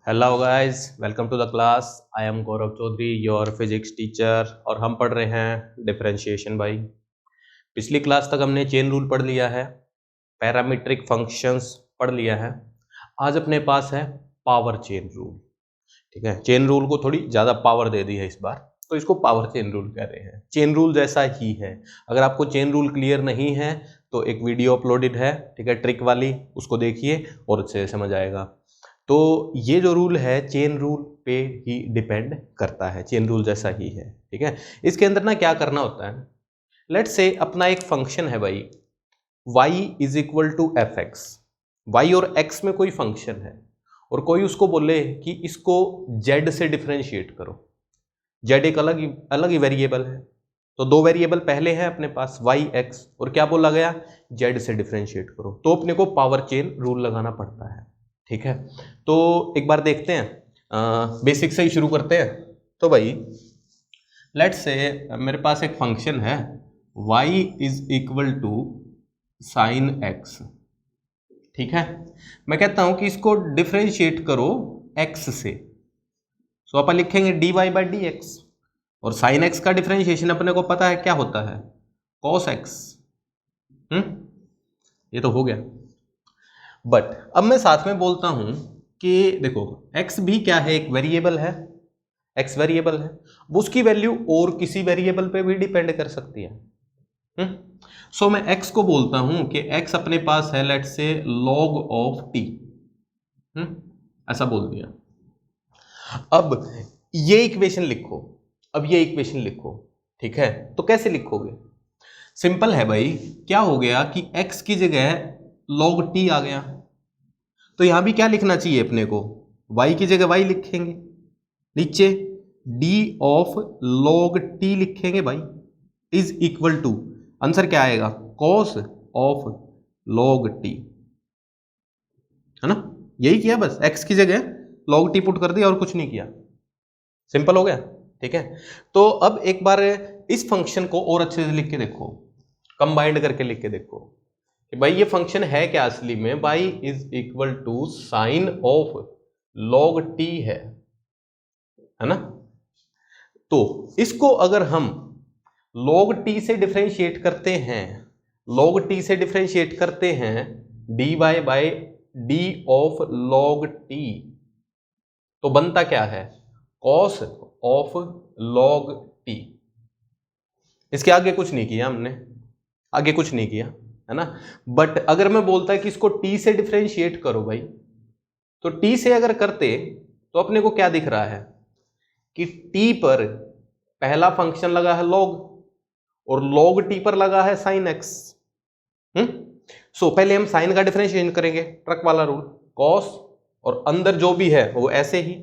Hello guys, welcome to the class. I am Gaurav Chaudhary, your physics teacher, और हम पढ़ रहे हैं डिफरेंशिएशन भाई। पिछली क्लास तक हमने चेन रूल पढ़ लिया है, पैरामीट्रिक फंक्शंस पढ़ लिया है। आज अपने पास है पावर चेन रूल। ठीक है, चेन रूल को थोड़ी ज़्यादा पावर दे दी है इस बार, तो इसको पावर चेन रूल कह रहे हैं। चेन रूल जैसा ही है। अगर आपको चेन रूल क्लियर नहीं है तो एक वीडियो अपलोडेड है, ठीक है, ट्रिक वाली, उसको देखिए और अच्छे से समझ आएगा। तो ये जो रूल है चेन रूल पे ही डिपेंड करता है, चेन रूल जैसा ही है। ठीक है, इसके अंदर ना क्या करना होता है, लेट्स से अपना एक फंक्शन है भाई, y is equal to f x. Y और x में कोई फंक्शन है और कोई उसको बोले कि इसको z से डिफरेंशिएट करो। z एक अलग ही वेरिएबल है, तो दो वेरिएबल पहले हैं अपने पास y x, और क्या बोला गया, z से डिफरेंशिएट करो। तो अपने को पावर चेन रूल लगाना पड़ता है। ठीक है, तो एक बार देखते हैं, बेसिक से ही शुरू करते हैं। तो भाई लेट्स से मेरे पास एक फंक्शन है y is equal to sine x। ठीक है, मैं कहता हूं कि इसको डिफरेंशिएट करो x से, सो अपन लिखेंगे dy बाई डी एक्स, और साइन x का डिफरेंशिएशन अपने को पता है क्या होता है, cos x। ये तो हो गया। बट अब मैं साथ में बोलता हूं कि देखो x भी क्या है, एक वेरिएबल है, x वेरिएबल है, वो उसकी वैल्यू और किसी वेरिएबल पे भी डिपेंड कर सकती है। सो मैं x को बोलता हूं कि x अपने पास है let's say log of t। ऐसा बोल दिया। अब ये इक्वेशन लिखो, ठीक है, तो कैसे लिखोगे, सिंपल है भाई। क्या हो गया कि x की जगह log t आ गया, तो यहां भी क्या लिखना चाहिए अपने को, y की जगह y लिखेंगे, नीचे d ऑफ log t लिखेंगे भाई, इज इक्वल टू, आंसर क्या आएगा, cos ऑफ log t, है ना। यही किया, बस x की जगह log t पुट कर दिया और कुछ नहीं किया, सिंपल हो गया। ठीक है, तो अब एक बार इस फंक्शन को और अच्छे से लिख के देखो, कंबाइंड करके लिख के देखो कि भाई ये फंक्शन है क्या असली में, y is equal to sine of log t है ना। तो इसको अगर हम log t से डिफरेंशिएट करते हैं, dy by D of log t, तो बनता क्या है, cos ऑफ log t। इसके आगे कुछ नहीं किया हमने, आगे कुछ नहीं किया, है ना। बट अगर मैं बोलता है कि इसको t से डिफरेंशिएट करो भाई, तो t से अगर करते तो अपने को क्या दिख रहा है कि t पर पहला फंक्शन लगा है log, और log t पर लगा है sin x। सो पहले हम साइन का डिफरेंशिएशन करेंगे, ट्रक वाला रूल, cos, और अंदर जो भी है वो ऐसे ही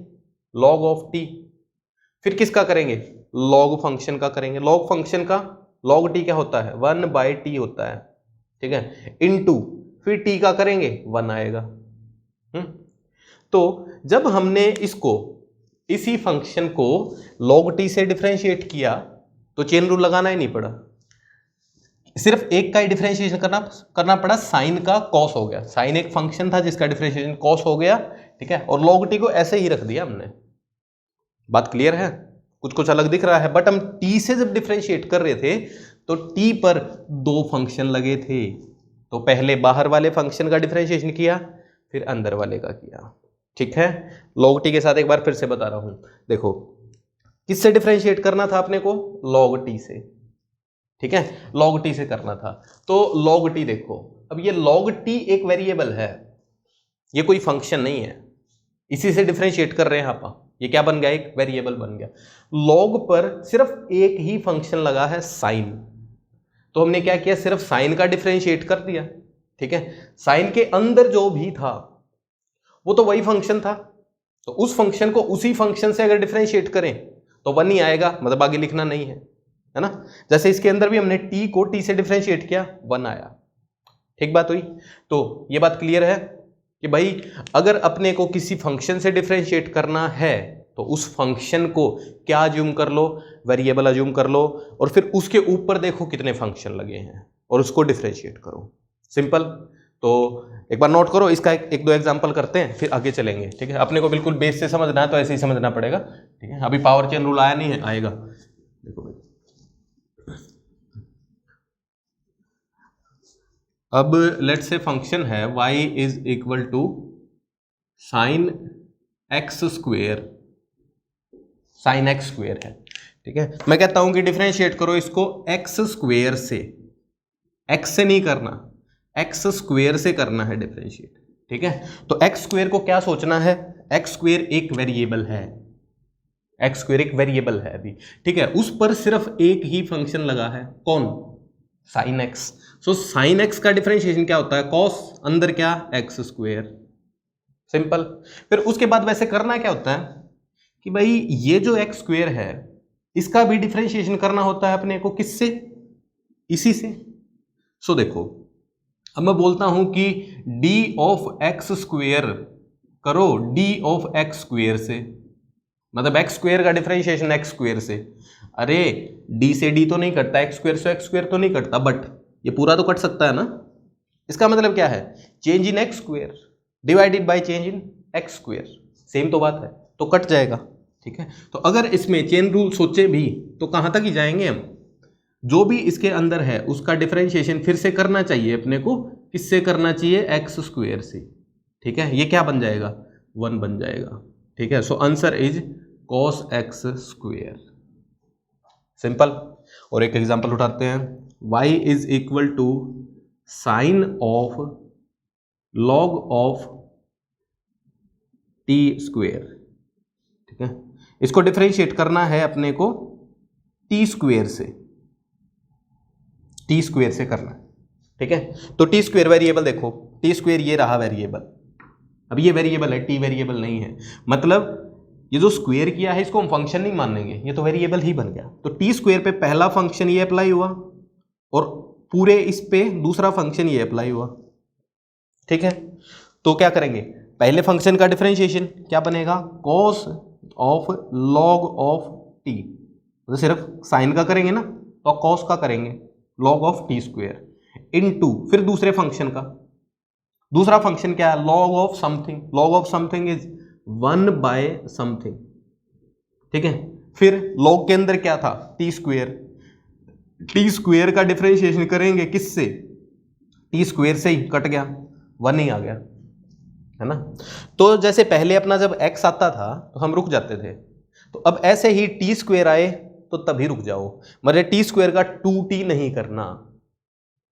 log ऑफ t। फिर किसका करेंगे, log फंक्शन का करेंगे। log फंक्शन का log t क्या होता है, 1 बाई टी होता है, ठीक है, इनटू फिर t का करेंगे 1 आएगा। तो जब हमने इसको, इसी फंक्शन को log t से डिफरेंशिएट किया तो चेन रूल लगाना ही नहीं पड़ा, सिर्फ एक का ही डिफरेंशिएशन करना पड़ा, साइन का cos हो गया। साइन एक फंक्शन था जिसका डिफरेंशिएशन cos हो गया, ठीक है, और log t को ऐसे ही रख दिया हमने। बात क्लियर है, कुछ अलग दिख रहा है, बट हम t से जब डिफरेंशिएट कर रहे थे तो t पर दो फंक्शन लगे थे, तो पहले बाहर वाले फंक्शन का डिफरेंशिएशन किया, फिर अंदर वाले का किया। ठीक है, log t के साथ एक बार फिर से बता रहा हूं, देखो किससे डिफरेंशिएट करना था अपने को, log t से। ठीक है, log t से करना था, तो log t देखो, अब ये log t एक वेरिएबल है, ये कोई फंक्शन नहीं है, इसी से डिफरेंशिएट कर रहे हैं आप, ये क्या बन गया, एक वेरिएबल बन गया। log पर सिर्फ एक ही फंक्शन लगा है साइन, तो हमने क्या किया, सिर्फ साइन का डिफरेंशिएट कर दिया। ठीक है, साइन के अंदर जो भी था वो तो वही फंक्शन था, तो उस फंक्शन को उसी फंक्शन से अगर डिफरेंशिएट करें तो 1 ही आएगा, मतलब आगे लिखना नहीं है ना। जैसे इसके अंदर भी हमने t को t से डिफरेंशिएट किया, 1 आया। ठीक बात हुई, तो ये बात क्लियर है कि भाई अगर अपने को किसी फंक्शन से डिफरेंशिएट करना है तो उस फंक्शन को क्या अज्यूम कर लो, वेरिएबल अज्यूम कर लो, और फिर उसके ऊपर देखो कितने फंक्शन लगे हैं और उसको डिफरेंशिएट करो, सिंपल। तो एक बार नोट करो, इसका एक दो एग्जांपल करते हैं फिर आगे चलेंगे। ठीक है, अपने को बिल्कुल बेस से समझना है तो ऐसे ही समझना पड़ेगा। ठीक है, अभी पावर चेन रूल आया नहीं है, आएगा। देखो भाई, अब लेट से फंक्शन है y is equal to sine x square, sine x square है। ठीक है, मैं कहता हूं कि डिफरेंशिएट करो इसको एक्स स्क्वेयर से, एक्स से नहीं करना, एक्स स्क्वेयर से करना है डिफरेंशिएट। ठीक है, तो एक्स स्क्वेयर को क्या सोचना है, एक्स स्क्वेयर एक वेरिएबल है, एक्स स्क्वेयर एक वेरिएबल है अभी। ठीक है, उस पर सिर्फ एक ही फंक्शन लगा है, कौन, sine x. So sine x का डिफरेंशिएशन क्या होता है, कॉस, अंदर क्या, एक्स स्क्वेयर, सिंपल। फिर उसके बाद वैसे करना क्या होता है कि भाई ये जो एक्स स्क्वेयर है इसका भी डिफरेंशिएशन करना होता है अपने को, किससे, इसी से। सो देखो, अब मैं बोलता हूं कि डी ऑफ एक्स स्क्वेयर करो डी ऑफ एक्स स्क्वेयर से, मतलब एक्स स्क्वेयर का डिफरेंशिएशन एक्स स्क्वेयर से। अरे डी से डी तो नहीं कटता, एक्स स्क्वेयर से एक्स स्क्वेयर तो नहीं कटता, बट ये पूरा तो कट सकता है ना। इसका मतलब क्या है, चेंज इन x square divided bye change इन एक्स स्क्वेयर, सेम तो बात है, तो कट जाएगा। ठीक है, तो अगर इसमें चेन रूल सोचे भी तो कहां तक ही जाएंगे हम, जो भी इसके अंदर है उसका डिफरेंशिएशन फिर से करना चाहिए अपने को, किससे करना चाहिए, एक्स स्क्वेयर से। ठीक है, ये क्या बन जाएगा, 1 बन जाएगा। ठीक है, so answer is cos x square, simple. और एक एग्जांपल उठाते हैं, y is equal to sine of log of t square. ठीक है, इसको डिफरेंशिएट करना है अपने को टी स्क्वेयर से, टी स्क्वेयर से करना है। ठीक है, तो टी स्क्वेयर वेरिएबल देखो, टी स्क्वेयर ये रहा वेरिएबल, अब ये वेरिएबल है, टी वेरिएबल नहीं है, मतलब ये जो स्क्वेयर किया है इसको हम फंक्शन नहीं मानेंगे, ये तो वेरिएबल ही बन गया। तो टी स्क्वेयर पे पहला फंक्शन ये अप्लाई हुआ और पूरे इस पे दूसरा फंक्शन ये अप्लाई हुआ। ठीक है, तो क्या करेंगे, पहले फंक्शन का डिफरेंशिएशन क्या बनेगा, cos of log of T, तो सिर्फ साइन का करेंगे ना, तो कॉस का करेंगे log of t square into फिर दूसरे फंक्शन का, दूसरा फंक्शन क्या है, log of something, log of something is 1 by something. ठीक है, फिर लॉग के अंदर क्या था, टी स्क्वेयर, टी स्क्वेयर का डिफरेंशिएशन करेंगे किससे, टी स्क्वेयर से ही, कट गया, 1 ही आ गया, है ना। तो जैसे पहले अपना जब x आता था तो हम रुक जाते थे, तो अब ऐसे ही टी स्क्वेयर आए तो तभी रुक जाओ, मतलब टी स्क्वेयर का 2t नहीं करना।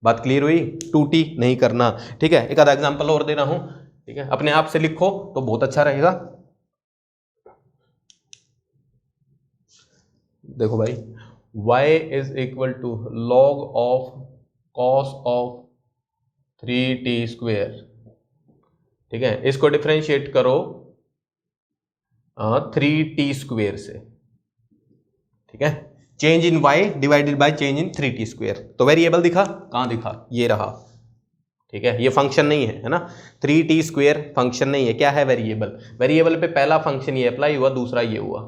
बात क्लियर हुई, 2t नहीं करना। ठीक है, एक आधा एग्जांपल और दे रहा हूं, ठीक है, अपने आप से लिखो तो बहुत अच्छा रहेगा। देखो भाई, y is equal to log of cos of 3t square. ठीक है, इसको डिफरेंशिएट करो 3t स्क्वेयर से। ठीक है, change in y divided by change in 3t square. तो वेरिएबल दिखा, कहां दिखा, ये रहा। ठीक है, ये फंक्शन नहीं है ना, 3t स्क्वेयर फंक्शन नहीं है, क्या है, वेरिएबल। वेरिएबल पे पहला फंक्शन ये अप्लाई हुआ, दूसरा ये हुआ।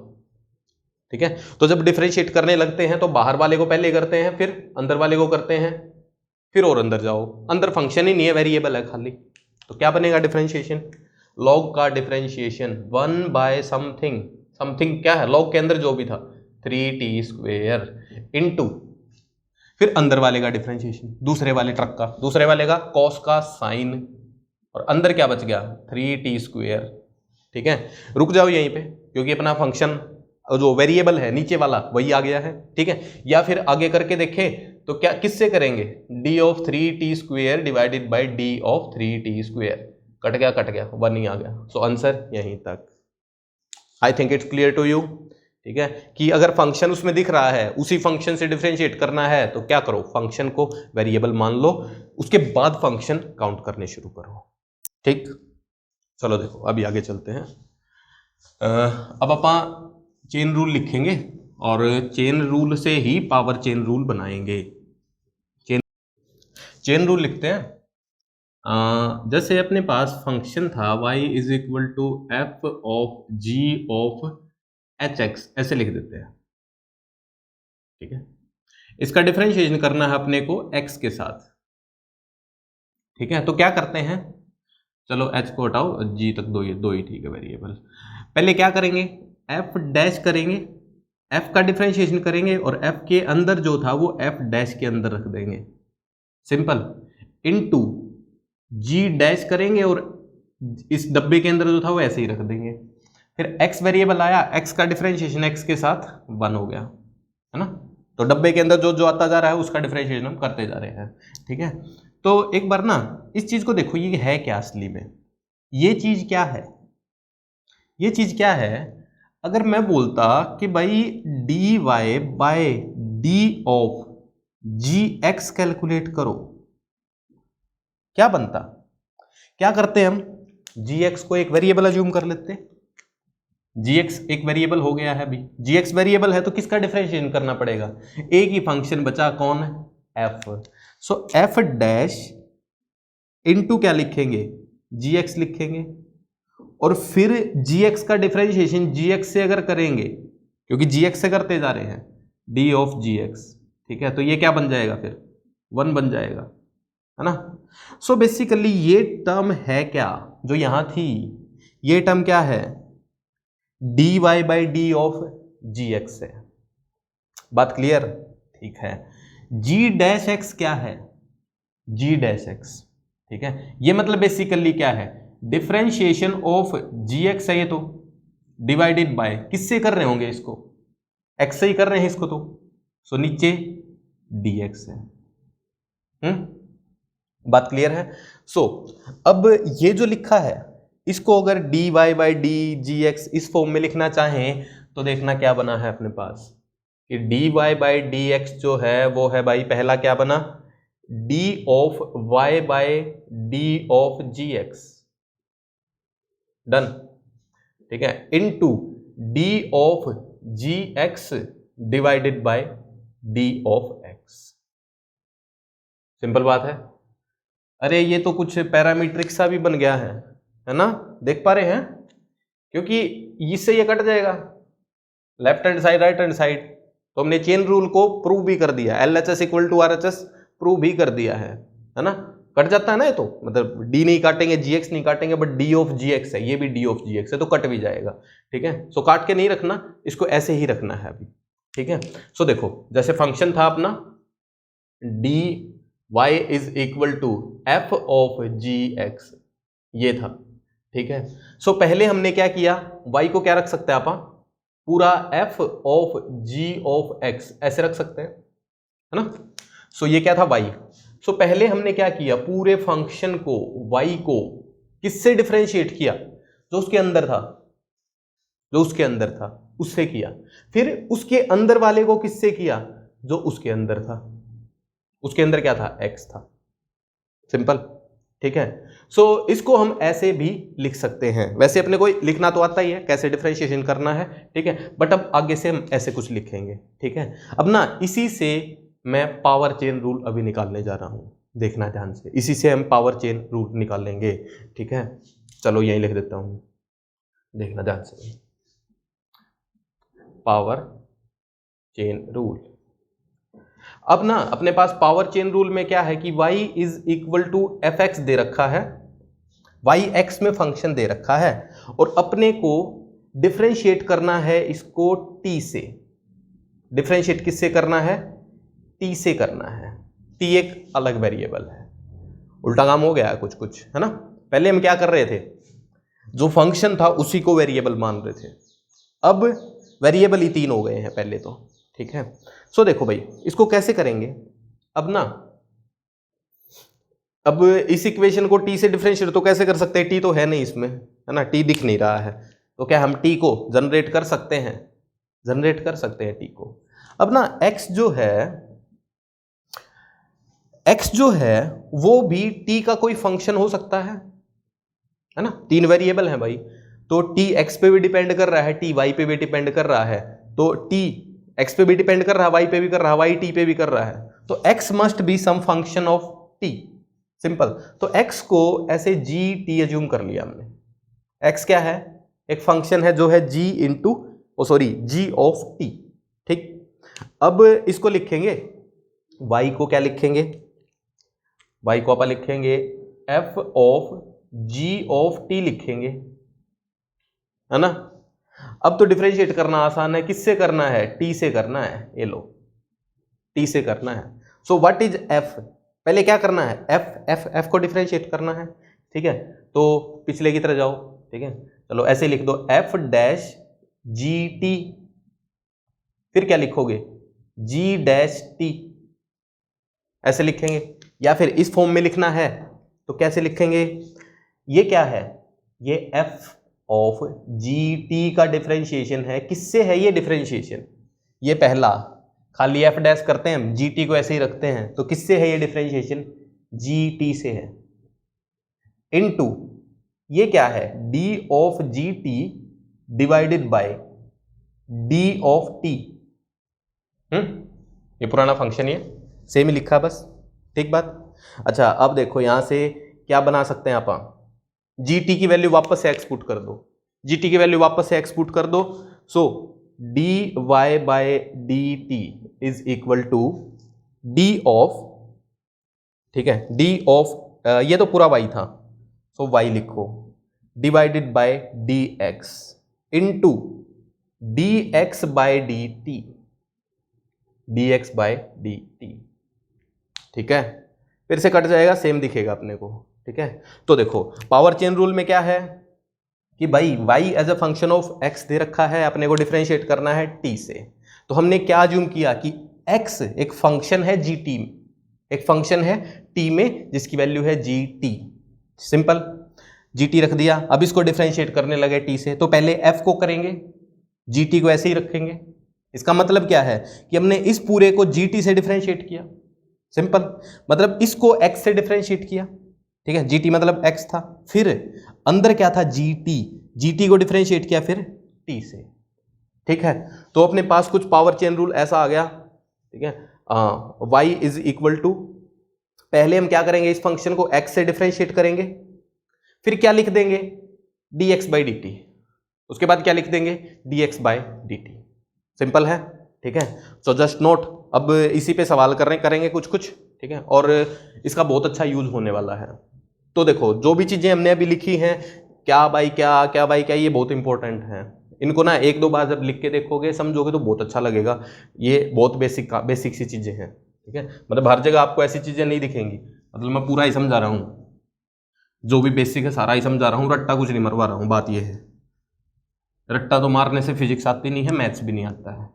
ठीक है, तो जब डिफरेंशिएट करने लगते हैं तो बाहर वाले को पहले करते हैं, फिर अंदर वाले को करते हैं, फिर और अंदर जाओ, अंदर फंक्शन ही नहीं है, वेरिएबल है खाली। तो क्या बनेगा डिफरेंशिएशन, लॉग का डिफरेंशिएशन 1 बाय समथिंग, समथिंग क्या है, लॉग के अंदर जो भी था 3t स्क्वेयर इनटू फिर अंदर वाले का डिफरेंशिएशन, दूसरे वाले ट्रक का, दूसरे वाले का कॉस का साइन, और अंदर क्या बच गया, 3t स्क्वेयर। ठीक है, रुक जाओ यहीं पे, क्योंकि अपना फंक्शन जो वेरिएबल है नीचे वाला वही आ गया है। ठीक है, या फिर आगे करके देखें तो क्या, किससे करेंगे, d of 3t square divided by d of 3t square, cut गया, कट गया, 1 ही आ गया। सो आंसर यहीं तक। I think it's clear to you. ठीक है, कि अगर फंक्शन उसमें दिख रहा है, उसी फंक्शन से डिफरेंशिएट करना है तो क्या करो, फंक्शन को वेरिएबल मान लो, उसके बाद फंक्शन काउंट करने शुरू करो। ठीक, चलो देखो अभी आगे चलते हैं। अब अपन चेन रूल लिखेंगे और चेन रूल से ही पावर चेन रूल बनाएंगे। चेन रूल लिखते हैं। जैसे अपने पास फंक्शन था y is equal to f of g of h x, ऐसे लिख देते हैं। ठीक है, इसका डिफरेंशिएशन करना है अपने को x के साथ। ठीक है, तो क्या करते हैं, चलो h को हटाओ, g तक दो ही ठीक है वेरिएबल। पहले क्या करेंगे, f डैश करेंगे, f का डिफरेंशिएशन करेंगे और f के अंदर जो था वो f डैश के अंदर रख देंगे, सिंपल, इनटू g डैश करेंगे और इस डब्बे के अंदर जो था वो ऐसे ही रख देंगे। फिर x वेरिएबल आया, x का डिफरेंशिएशन x के साथ 1 हो गया, है ना। तो डब्बे के अंदर जो जो आता जा रहा है उसका डिफरेंशिएशन हम करते जा रहे हैं, ठीक है। तो एक बार ना इस चीज को देखो, ये है क्या असली में, ये चीज क्या है, ये चीज क्या है। अगर मैं बोलता कि भाई dy by d of gx calculate करो, क्या बनता, क्या करते हम, gx को एक वेरिएबल अज्यूम कर लेते, gx एक वेरिएबल हो गया है, अभी gx वेरिएबल है तो किसका डिफरेंशिएशन करना पड़ेगा, एक ही फंक्शन बचा, कौन, f। सो f डैश इनटू क्या लिखेंगे, gx लिखेंगे, और फिर gx का डिफरेंशिएशन gx से अगर करेंगे, क्योंकि gx से करते जा रहे हैं, d ऑफ gx, ठीक है, तो ये क्या बन जाएगा, फिर 1 बन जाएगा, है ना। सो बेसिकली ये टर्म है क्या जो यहां थी, ये टर्म क्या है, dy by D of gx है, बात क्लियर, ठीक है। g डैश x क्या है, g डैश x, ठीक है, ये मतलब बेसिकली क्या है, डिफरेंशिएशन ऑफ gx है ये, तो डिवाइडेड बाय किससे कर रहे होंगे इसको, x से ही कर रहे हैं इसको, तो सो नीचे dx है, बात क्लियर है। सो अब ये जो लिखा है इसको अगर dy बाई डी gx इस फॉर्म में लिखना चाहें तो देखना क्या बना है अपने पास, कि dy बाई dx जो है वो है भाई, पहला क्या बना, d of y by d of gx, done, ठीक है, into d of gx divided by d of x, simple बात है। अरे ये तो कुछ पैरामीट्रिक सा भी बन गया है ना, देख पा रहे हैं, क्योंकि इससे ये कट जाएगा, left hand side right hand side, तो हमने चेन रूल को प्रूव भी कर दिया, LHS equal to RHS prove भी कर दिया है ना, कट जाता है ना ये, तो मतलब d नहीं काटेंगे, gx नहीं काटेंगे, बट d ऑफ gx है, ये भी d ऑफ gx है तो कट भी जाएगा, ठीक है। सो काट के नहीं रखना, इसको ऐसे ही रखना है अभी, ठीक है। सो देखो जैसे फंक्शन था अपना dy is equal to f of gx, ये था, ठीक है। सो पहले हमने क्या किया, y को क्या रख सकते हैं आप, पूरा f of g of x ऐसे रख सकते हैं, है ना। सो ये क्या था y, सो पहले हमने क्या किया, पूरे फंक्शन को y को किससे डिफरेंशिएट किया, जो उसके अंदर था, जो उसके अंदर था उससे किया, फिर उसके अंदर वाले को किससे किया, जो उसके अंदर था, उसके अंदर क्या था, x था, सिंपल, ठीक है। सो इसको हम ऐसे भी लिख सकते हैं, वैसे अपने को लिखना तो आता ही है कैसे डिफरेंशिएशन करना है, ठीक है, बट अब आगे से हम ऐसे कुछ लिखेंगे, ठीक है। अब ना इसी से मैं पावर चेन रूल अभी निकालने जा रहा हूं, देखना ध्यान से, इसी से हम पावर चेन रूल निकाल लेंगे, ठीक है। चलो यहीं लिख देता हूं, देखना ध्यान से, पावर चेन रूल। अब ना अपने पास पावर चेन रूल में क्या है कि y is equal to fx दे रखा है, y x में फंक्शन दे रखा है, और अपने को डिफरेंशिएट करना है इसको t से, डिफरेंशिएट किससे करना है, t से करना है, t एक अलग वेरिएबल है, उल्टा काम हो गया है कुछ कुछ, है ना। पहले हम क्या कर रहे थे, जो फंक्शन था उसी को वेरिएबल मान रहे थे, अब वेरिएबल ही 3 हो गए हैं पहले तो, ठीक है। सो देखो भाई इसको कैसे करेंगे, अब ना, अब इस इक्वेशन को t से डिफरेंशिएट तो कैसे कर सकते हैं, t तो है नहीं इसमें, है ना, t दिख नहीं रहा है, तो क्या हम t को जनरेट कर सकते हैं, जनरेट कर सकते हैं t को। अब ना x जो है वो भी t का कोई फंक्शन हो सकता है ना, 3 वेरिएबल है भाई, तो t x पे भी डिपेंड कर रहा है, t y पे भी डिपेंड कर रहा है, तो t x पे भी डिपेंड कर रहा है, y पे भी कर रहा है, y t पे भी कर रहा है, तो x must be some function of t, simple. तो x को ऐसे g t एज्यूम कर लिया हमने, x क्या है, एक फंक्शन है जो है g into g of t, ठीक। अब इसको लिखेंगे, y को क्या लिखेंगे, y को आप लिखेंगे f of g of t लिखेंगे, है ना। अब तो डिफरेंशिएट करना आसान है, किससे करना है, टी से करना है, ये लो टी से करना है। सो व्हाट इज एफ, पहले क्या करना है, एफ को डिफरेंशिएट करना है, ठीक है। तो पिछले की तरह जाओ, ठीक है, चलो ऐसे लिख दो एफ डैश जी टी, फिर क्या लिखोगे, जी डैश टी, ऐसे लिखेंगे। या फिर इस फॉर्म में लिखना है तो कैसे लिखेंगे, ये क्या है, ये एफ ऑफ जी टी का डिफरेंशिएशन है, किससे है ये डिफरेंशिएशन, ये पहला खाली एफ डैश करते हैं हम, जी टी को ऐसे ही रखते हैं, तो किससे है ये डिफरेंशिएशन, जी टी से है, इनटू ये क्या है, D of G T divided by d of T. ये पुराना फंक्शन ये सेम ही लिखा बस, ठीक बात। अच्छा अब देखो यहां से क्या बना सकते हैं आप, जी टी की वैल्यू वापस से एक्सपुट कर दो, जी टी की वैल्यू वापस से एक्सपुट कर दो। So D Y by D T is equal to D of, ठीक है, डी ऑफ ये तो पूरा वाई था, सो वाई लिखो divided by D X into D X by D T, D X by D T, ठीक है। फिर से कट जाएगा, सेम दिखेगा अपने को, ठीक है। तो देखो पावर चेन रूल में क्या है कि भाई y as a function of x दे रखा है, अपने को डिफरेंशिएट करना है t से, तो हमने क्या अज्यूम किया कि x एक फंक्शन है gt, एक फंक्शन है t में जिसकी वैल्यू है gt, सिंपल, gt रख दिया। अब इसको डिफरेंशिएट करने लगे t से, तो पहले f को करेंगे, gt को ऐसे ही रखेंगे। इसका मतलब क्या है कि हमने इस पूरे को gt से डिफरेंशिएट किया, सिंपल, मतलब इसको x से डिफरेंशिएट किया, ठीक है, gt मतलब x था, फिर अंदर क्या था gt को डिफरेंशिएट किया फिर t से, ठीक है। तो अपने पास कुछ पावर चेन रूल ऐसा आ गया, ठीक है, y इज इक्वल टू, पहले हम क्या करेंगे, इस फंक्शन को x से डिफरेंशिएट करेंगे, फिर क्या लिख देंगे dx बाई dt, उसके बाद क्या लिख देंगे dx बाई dt, सिंपल है, ठीक है। सो जस्ट नोट, अब इसी पे सवाल करेंगे कुछ कुछ, ठीक है, और इसका बहुत अच्छा यूज होने वाला है। तो देखो जो भी चीजें हमने अभी लिखी हैं, क्या बाई क्या, क्या बाई क्या, ये बहुत इंपॉर्टेंट है, इनको ना एक दो बार जब लिख के देखोगे समझोगे तो बहुत अच्छा लगेगा। ये बहुत बेसिक सी चीजें हैं, ठीक है, मतलब हर जगह आपको ऐसी चीजें नहीं दिखेंगी, मतलब मैं पूरा ही समझा रहा हूँ, जो भी बेसिक है सारा ही समझा रहा हूँ, रट्टा कुछ नहीं मरवा रहा हूँ। बात ये है, रट्टा तो मारने से फिजिक्स आती नहीं है, मैथ्स भी नहीं आता है,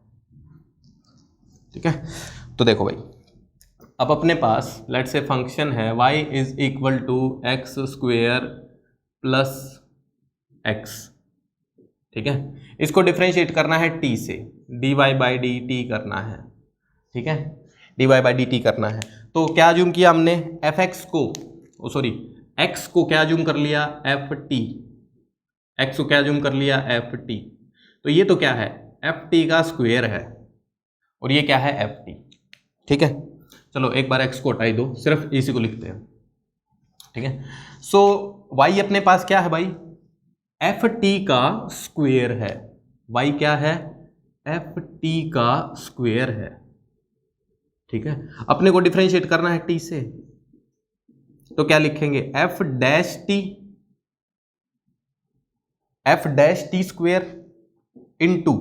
ठीक है। तो देखो भाई, अब अपने पास लेट से फंक्शन है y is equal to x square plus x, ठीक है, इसको डिफरेंशिएट करना है t से, dy बाई डी टी करना है, ठीक है, dy बाई डी टी करना है। तो क्या अज्यूम किया हमने, fx को, x को क्या अज्यूम कर लिया, ft, x को क्या अज्यूम कर लिया, ft, तो ये तो क्या है, ft का स्क्वेयर है, और ये क्या है ft, ठीक है। चलो एक बार x को हटाई दो, सिर्फ इसी को लिखते हैं, ठीक है। सो y अपने पास क्या है भाई, ft का स्क्वेयर है, y क्या है, ft का स्क्वेयर है, ठीक है। अपने को डिफरेंशिएट करना है t से, तो क्या लिखेंगे, f dash t square into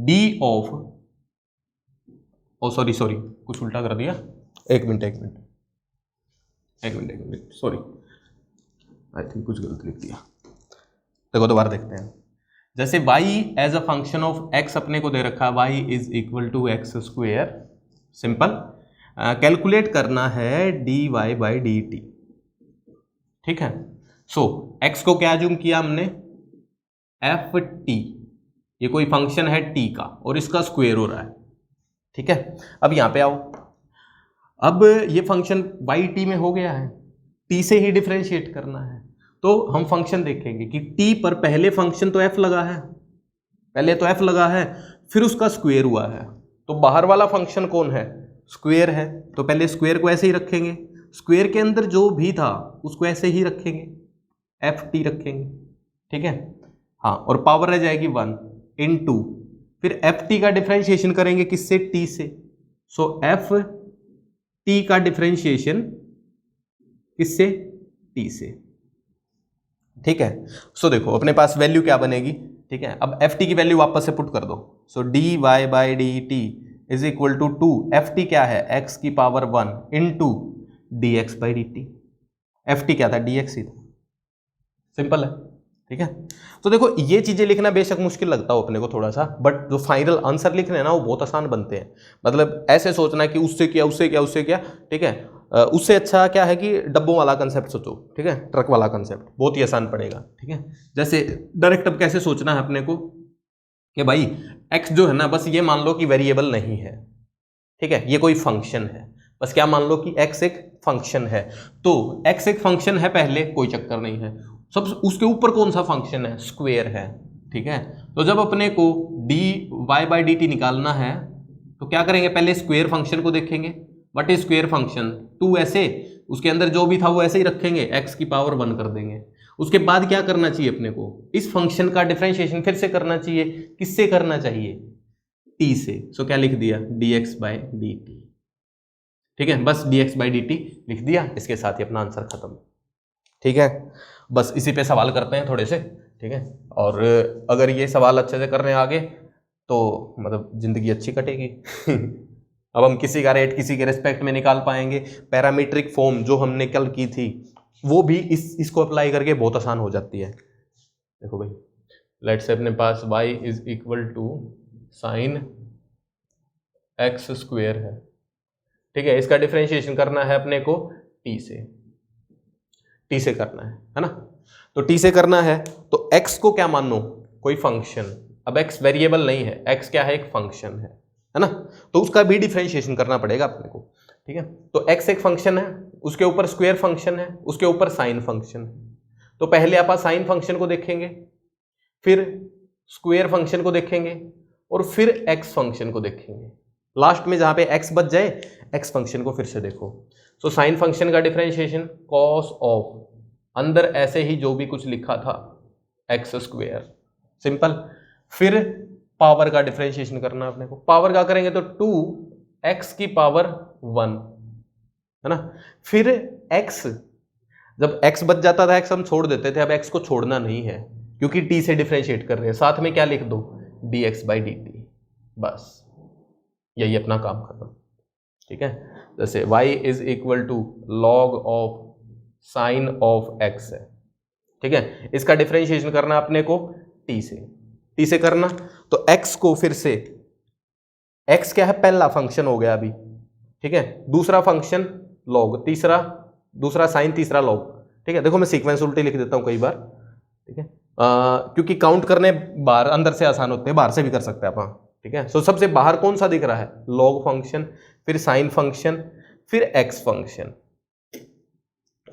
d of, oh sorry कुछ उल्टा कर दिया, एक मिनट सॉरी, आई थिंक कुछ गलत लिख दिया। देखो दोबारा देखते हैं, जैसे y as a function of x अपने को दे रखा है, y is equal to x square, simple, calculate करना है dy बाई डी टी, ठीक है। सो x को क्या अज्यूम किया हमने, ft, ये कोई फंक्शन है t का और इसका स्क्वेयर हो रहा है, ठीक है। अब यहां पे आओ, अब ये फंक्शन वाई टी में हो गया है, टी से ही डिफरेंशिएट करना है, तो हम फंक्शन देखेंगे कि टी पर पहले फंक्शन तो एफ लगा है, पहले तो एफ लगा है, फिर उसका स्क्वेयर हुआ है, तो बाहर वाला फंक्शन कौन है, स्क्वेयर है, तो पहले स्क्वेयर को ऐसे ही रखेंगे, स्क्वेयर के अंदर जो भी था उसको ऐसे ही रखेंगे, एफ टी रखेंगे, ठीक है, हाँ, और पावर रह जाएगी 1 इंटू, फिर एफ टी का डिफरेंशिएशन करेंगे किससे, टी से, सो एफ टी का डिफरेंशिएशन किससे? टी से। ठीक है, सो देखो अपने पास वैल्यू क्या बनेगी, ठीक है, अब एफ टी की वैल्यू वापस से पुट कर दो। So D Y by D T is equal to 2, F T क्या है? एक्स की power 1 into D x by D T. F T क्या था? डी एक्स ही था। सिंपल है, ठीक है। तो देखो ये चीजें लिखना बेशक मुश्किल लगता हो अपने को थोड़ा सा, बट जो फाइनल आंसर लिखने हैं ना वो बहुत आसान बनते हैं। मतलब ऐसे सोचना कि उससे क्या उससे क्या उससे क्या, ठीक है। उससे अच्छा क्या है कि डब्बों वाला कंसेप्ट सोचो, ठीक है, ट्रक वाला कंसेप्ट बहुत ही आसान पड़ेगा, ठीक है। जैसे डायरेक्ट अब कैसे सोचना है अपने को कि भाई x जो है ना, बस ये मान लो कि वेरिएबल नहीं है, ठीक है, ये कोई फंक्शन है। बस क्या मान लो कि x एक फंक्शन है, तो x एक फंक्शन है पहले, कोई चक्कर नहीं है। सब उसके ऊपर कौन सा फंक्शन है? स्क्वायर है, ठीक है। तो जब अपने को d Y by D t निकालना है तो क्या करेंगे? पहले स्क्वायर फंक्शन को देखेंगे। What is square function? 2 ऐसे, उसके अंदर जो भी था वो ऐसे ही रखेंगे, x की पावर 1 कर देंगे। उसके बाद क्या करना चाहिए अपने को? इस फंक्शन का डिफरेंशिएशन फिर से करना चाहिए। किससे करना चाहिए? t से। सो क्या लिख दिया? dx बाई डी टी, ठीक है, बस dx बाई डी टी लिख दिया, इसके साथ ही अपना आंसर खत्म, ठीक है। बस इसी पे सवाल करते हैं थोड़े से, ठीक है। और अगर ये सवाल अच्छे से करने आगे तो मतलब जिंदगी अच्छी कटेगी। अब हम किसी का रेट किसी के रिस्पेक्ट में निकाल पाएंगे। पैरामीट्रिक फॉर्म जो हमने कल की थी वो भी इसको अप्लाई करके बहुत आसान हो जाती है। देखो भाई, लेट्स से अपने पास y is equal to sine x square है, ठीक है। इसका डिफरेंशिएशन करना है अपने को t से करना है ना। तो t से करना है तो x को क्या मानो? कोई फंक्शन। अब x वेरिएबल नहीं है, x क्या है? एक फंक्शन है ना। तो उसका भी डिफरेंशिएशन करना पड़ेगा अपने को, ठीक है। तो x एक फंक्शन है, उसके ऊपर स्क्वायर फंक्शन है, उसके ऊपर साइन फंक्शन है। तो पहले आप साइन फंक्शन को देखेंगे, फिर स्क्वायर फंक्शन को देखेंगे और फिर x फंक्शन को देखेंगे। लास्ट में जहां पे x बच जाए x फंक्शन को फिर से देखो। सो साइन फंक्शन का डिफरेंशिएशन कॉस ऑफ, अंदर ऐसे ही जो भी कुछ लिखा था एक्स स्क्वेयर, सिंपल। फिर पावर का डिफरेंशिएशन करना अपने को। पावर का करेंगे तो 2x की पावर 1, है ना। फिर x, जब x बच जाता था x हम छोड़ देते थे, अब x को छोड़ना नहीं है क्योंकि t से डिफरेंशिएट कर रहे हैं। साथ में क्या लिख दो? dx बाई डी टी, बस यही अपना काम खत्म, ठीक है। जैसे y is equal to log of sine of x है, ठीक है। इसका डिफरेंशिएशन करना अपने को t से करना। तो x को फिर से, x क्या है? पहला फंक्शन हो गया अभी, ठीक है। दूसरा फंक्शन लॉग, दूसरा साइन, तीसरा लॉग, ठीक है। देखो मैं सीक्वेंस उल्टे लिख देता हूं कई बार, ठीक है, क्योंकि काउंट करने बाहर अंदर से आसान होते हैं, बाहर से भी कर सकते हैं आप, ठीक है। सो सबसे बाहर कौन सा दिख रहा है? लॉग फंक्शन, फिर साइन फंक्शन, फिर x function.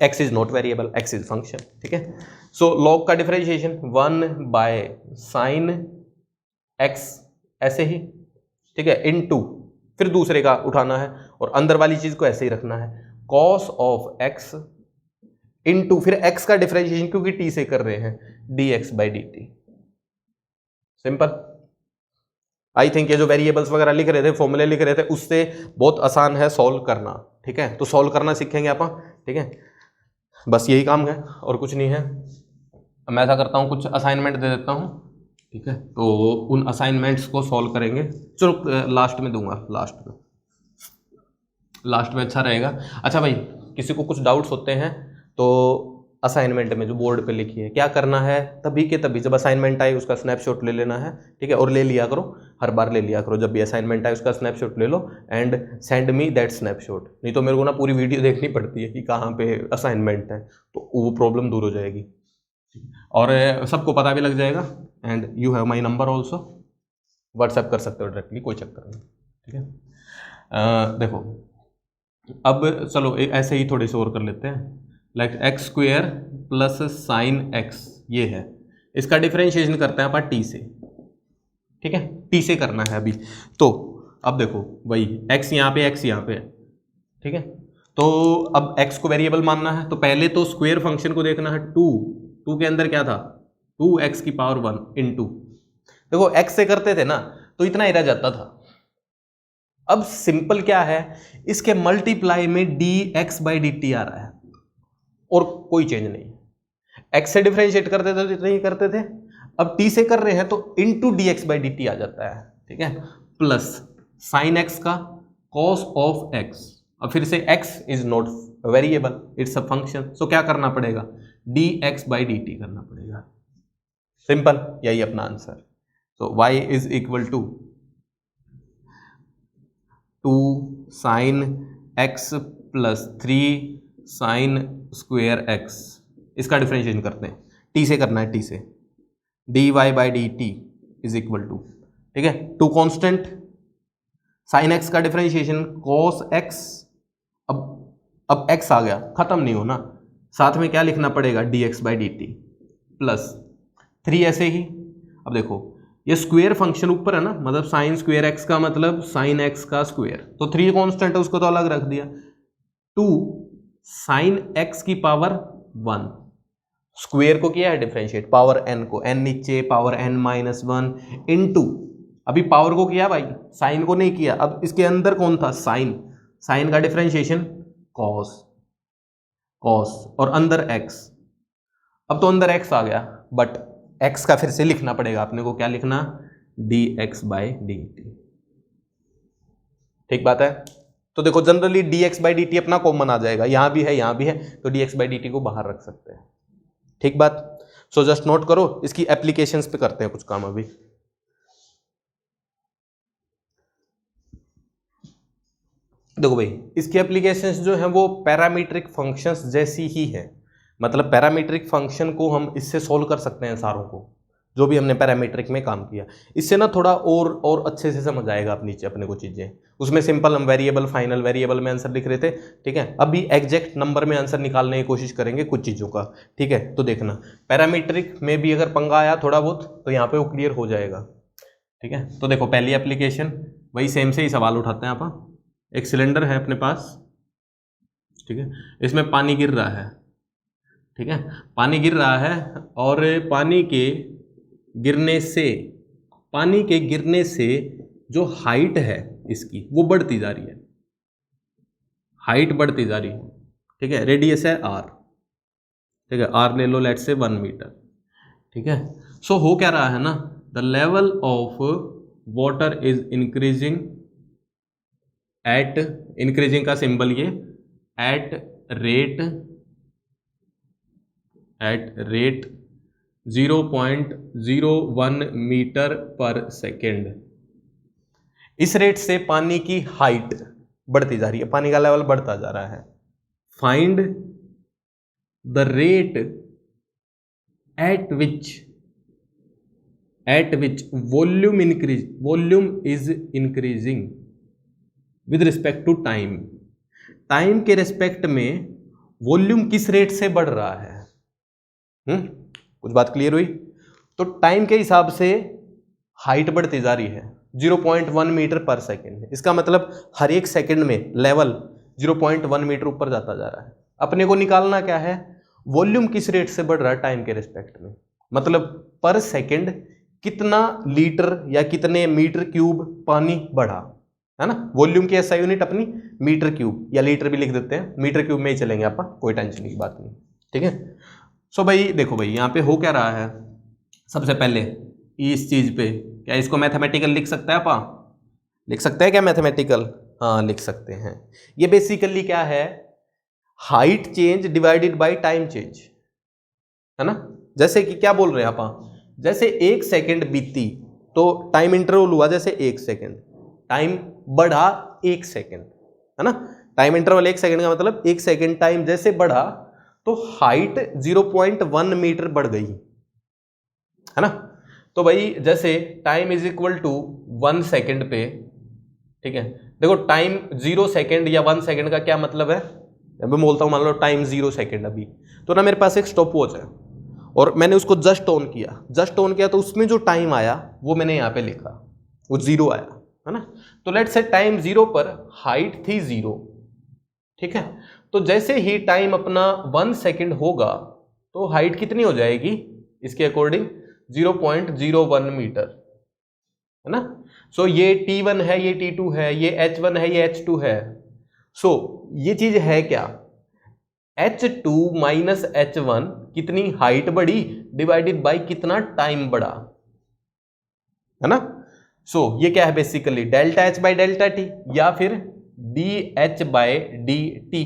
X is not variable, x is function, ठीक है। सो लॉग का डिफरेंशिएशन 1 बाय साइन एक्स, ऐसे ही, ठीक है, इनटू, फिर दूसरे का उठाना है और अंदर वाली चीज को ऐसे ही रखना है, कॉस ऑफ एक्स इनटू, फिर एक्स का डिफरेंशिएशन क्योंकि टी से कर रहे हैं, D x by D T. Simple. I think ये जो वेरिएबल्स वगैरह लिख रहे थे, फॉर्मूले लिख रहे थे, उससे बहुत आसान है सॉल्व करना, ठीक है। तो सॉल्व करना सीखेंगे आप, ठीक है। बस यही काम है और कुछ नहीं है। मैं ऐसा करता हूँ, कुछ असाइनमेंट दे देता हूँ, ठीक है। तो उन असाइनमेंट्स को सॉल्व करेंगे। चलो लास्ट में दूंगा, लास्ट में अच्छा रहेगा। अच्छा भाई, किसी को कुछ डाउट्स होते हैं तो असाइनमेंट में जो बोर्ड पे लिखी है क्या करना है, तभी के तभी जब असाइनमेंट आए उसका स्नैपशॉट ले लेना है, ठीक है। और ले लिया करो, हर बार ले लिया करो, जब भी असाइनमेंट आए उसका स्नैपशॉट ले लो and send me that snapshot. नहीं तो मेरे को ना पूरी वीडियो देखनी पड़ती है कि कहाँ पे असाइनमेंट है, तो वो प्रॉब्लम दूर हो जाएगी और सबको पता भी लग जाएगा। And you have my number also, WhatsApp कर सकते हो डायरेक्टली, कोई चक्कर नहीं, ठीक है। देखो अब चलो ऐसे ही थोड़े से और कर लेते हैं। Like x square plus sine x, ये है, इसका डिफरेंशिएशन करते हैं अपन टी से, ठीक है। टी से करना है अभी। तो अब देखो वही एक्स यहाँ पे, एक्स यहाँ पे, ठीक है। तो अब एक्स को वेरिएबल मानना है तो पहले तो स्क्वायर फंक्शन को देखना है। 2 के अंदर क्या था? 2x की पावर 1 इंटू, देखो एक्स से करते थे ना तो इतना ही रह जाता था। अब सिंपल क्या है, इसके मल्टीप्लाई में D x by D T आ रहा है, और कोई चेंज नहीं है। x से डिफरेंशिएट करते थे तो नहीं करते थे, अब t से कर रहे हैं तो into D x by D T आ जाता है, ठीक है, प्लस साइन x का कॉस ऑफ x, अब फिर से x is not variable, it's a function, so क्या करना पड़ेगा, D x by D T करना पड़ेगा। सिंपल, यही अपना answer. So y is equal to 2 sine x plus 3 sine square x, इसका डिफरेंशिएशन करते हैं, t से करना है, t से, D Y by D T is equal to, ठीक है, टू कॉन्स्टेंट, साइन एक्स का डिफरेंशिएशन कॉस एक्स, अब x आ गया, खत्म नहीं होना, साथ में क्या लिखना पड़ेगा, D x by D t plus 3 ऐसे ही। अब देखो ये स्क्वेयर फंक्शन ऊपर है ना, मतलब साइन स्क्वेयर एक्स का मतलब साइन एक्स का स्क्वेयर, तो 3 कॉन्स्टेंट है उसको तो अलग रख दिया, 2 साइन एक्स की पावर 1, स्क्वेयर को किया है डिफरेंशिएट, पावर n को, n नीचे, पावर n माइनस 1 इंटू, अभी पावर को किया भाई, साइन को नहीं किया, अब इसके अंदर कौन था, साइन, साइन का डिफरेंशिएशन कॉस, कॉस और अंदर x, अब तो अंदर x आ गया, बट x का फिर से लिखना पड़ेगा अपने को, क्या लिखना, D x by D T, ठीक बात है। तो देखो generally D x by D T अपना कॉमन आ जाएगा, यहां भी है यहां भी है, तो D x by D T को बाहर रख सकते हैं, ठीक बात। सो जस्ट नोट करो, इसकी एप्लीकेशंस पे करते हैं कुछ काम अभी। देखो भाई इसकी एप्लीकेशंस जो है वो पैरामीट्रिक फंक्शंस जैसी ही है, मतलब पैरामीट्रिक फंक्शन को हम इससे सोल्व कर सकते हैं सारों को, जो भी हमने पैरामीट्रिक में काम किया, इससे ना थोड़ा और अच्छे से समझ आएगा अब नीचे अपने को चीज़ें। उसमें सिंपल हम वेरिएबल, फाइनल वेरिएबल में आंसर लिख रहे थे, ठीक है, अभी एग्जैक्ट नंबर में आंसर निकालने की कोशिश करेंगे कुछ चीज़ों का, ठीक है। तो देखना पैरामीट्रिक में भी अगर पंगा आया थोड़ा बहुत तो यहाँ पे वो क्लियर हो जाएगा, ठीक है। तो देखो पहली एप्लीकेशन वही सेम से ही सवाल उठाते हैं आप, एक सिलेंडर है अपने पास, ठीक है, इसमें पानी गिर रहा है, ठीक है, पानी गिर रहा है और पानी के गिरने से जो हाइट है इसकी वो बढ़ती जा रही है, हाइट बढ़ती जा रही है, ठीक है, रेडियस है r, ठीक है, r ले लो लेट से 1 मीटर, ठीक है। सो हो क्या रहा है ना, the level of water is increasing eight, increasing का सिंबल ये, एट रेट 0.01 मीटर पर सेकेंड, इस रेट से पानी की हाइट बढ़ती जा रही है, पानी का लेवल बढ़ता जा रहा है। Find the rate at which volume is increasing with respect to time, time के रिस्पेक्ट में वॉल्यूम किस रेट से बढ़ रहा है, कुछ बात क्लियर हुई। तो टाइम के हिसाब से हाइट बढ़ती जा रही है 0.1 मीटर पर सेकेंड, इसका मतलब हर एक सेकेंड में लेवल 0.1 मीटर ऊपर जाता जा रहा है। अपने को निकालना क्या है, वॉल्यूम किस रेट से बढ़ रहा है टाइम के रिस्पेक्ट में, मतलब पर सेकेंड कितना लीटर या कितने मीटर क्यूब पानी बढ़ा, है ना। वॉल्यूम की ऐसा यूनिट अपनी मीटर क्यूब या लीटर भी लिख देते हैं, मीटर क्यूब में ही चलेंगे आप, कोई टेंशन की बात नहीं, ठीक है। सो भाई देखो भाई यहाँ पे हो क्या रहा है, सबसे पहले इस चीज पे क्या इसको मैथमेटिकल लिख सकते हैं आप, लिख सकते हैं क्या मैथमेटिकल, हाँ लिख सकते हैं। ये बेसिकली क्या है, height change divided by time change, है ना। जैसे कि क्या बोल रहे हैं आप, जैसे 1 सेकेंड बीती तो टाइम इंटरवल हुआ जैसे 1 सेकेंड, टाइम बढ़ा 1 सेकेंड, है ना, टाइम इंटरवल 1 सेकेंड का मतलब 1 सेकेंड टाइम जैसे बढ़ा तो हाइट 0.1 मीटर बढ़ गई, है ना। तो भाई जैसे time is equal to 1 second पे, ठीक है, देखो टाइम 0 सेकेंड या 1 सेकेंड का क्या मतलब है, मैं बोलता हूँ मान लो टाइम 0 सेकेंड अभी, तो ना मेरे पास एक स्टॉप वॉच है और मैंने उसको जस्ट ऑन किया तो उसमें जो टाइम आया वो मैंने यहाँ पे लिखा, वो 0 आया, है ना। तो लेट्स से टाइम 0 पर हाइट थी 0, ठीक है, तो जैसे ही टाइम अपना 1 सेकेंड होगा तो हाइट कितनी हो जाएगी इसके अकॉर्डिंग 0.01 मीटर, है ना। सो ये T1 है, ये T2 है, ये H1 है, ये H2 है। सो ये चीज है क्या, H2 माइनस H1 कितनी हाइट बढ़ी डिवाइडेड बाय कितना टाइम बढ़ा, है ना। सो ये क्या है basically delta H by delta T या फिर D H by D T,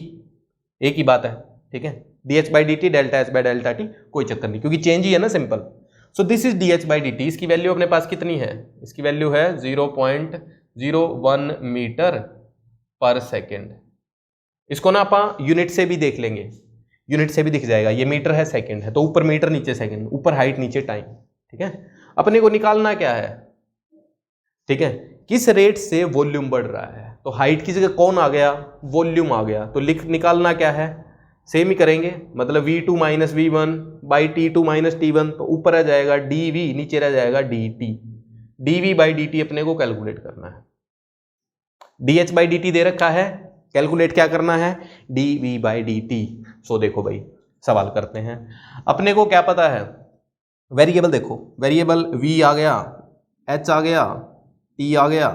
एक ही बात है, ठीक है। D H by D T delta H by delta T, कोई चक्कर नहीं क्योंकि चेंज ही है ना, simple. So this is D H by D T. इसकी वैल्यू अपने पास कितनी है, इसकी वैल्यू है 0.01 मीटर पर सेकेंड। इसको ना आप यूनिट से भी देख लेंगे, यूनिट से भी दिख जाएगा, ये मीटर है सेकेंड है तो ऊपर मीटर नीचे सेकेंड, ऊपर हाइट नीचे टाइम, ठीक है। अपने को निकालना क्या है, ठीक है, किस रेट से वॉल्यूम बढ़ रहा है। तो हाइट की जगह कौन आ गया, वॉल्यूम आ गया, तो निकालना क्या है, सेम ही करेंगे, मतलब v2 minus v1 by t2 minus t1, तो ऊपर आ जाएगा dv, नीचे रह जाएगा dt। dv बाई dt अपने को कैलकुलेट करना है, dh बाई dt दे रखा है, कैलकुलेट क्या करना है, dv बाई dt। सो देखो भाई सवाल करते हैं, अपने को क्या पता है, वेरिएबल देखो, वेरिएबल v आ गया, h आ गया, t आ गया,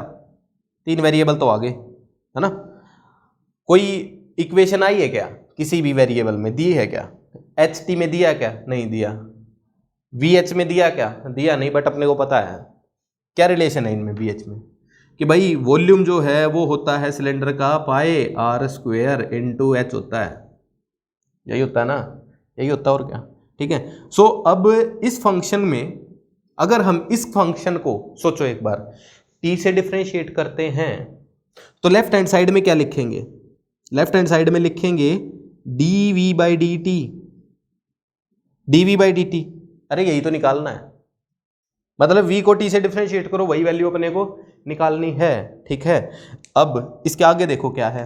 तीन वेरिएबल तो आ गए, है ना। कोई इक्वेशन आई है क्या किसी भी वेरिएबल में, दी है क्या, एच टी में दिया क्या, नहीं दिया, वी एच में दिया क्या, दिया नहीं, बट अपने को पता है क्या रिलेशन है इनमें वी एच में, कि भाई वॉल्यूम जो है वो होता है सिलेंडर का पाई आर स्क्वेयर इंटू एच होता है, यही होता है ना, यही होता है और क्या, ठीक है। सो अब इस फंक्शन में अगर हम इस फंक्शन को सोचो एक बार, t से डिफरेंशिएट करते हैं तो लेफ्ट हैंड साइड में क्या लिखेंगे, लेफ्ट हैंड साइड में लिखेंगे dv by D T, dv by D T, अरे यही तो निकालना है, मतलब v को t से डिफरेंशिएट करो, वही वैल्यू अपने को निकालनी है, ठीक है। अब इसके आगे देखो क्या है,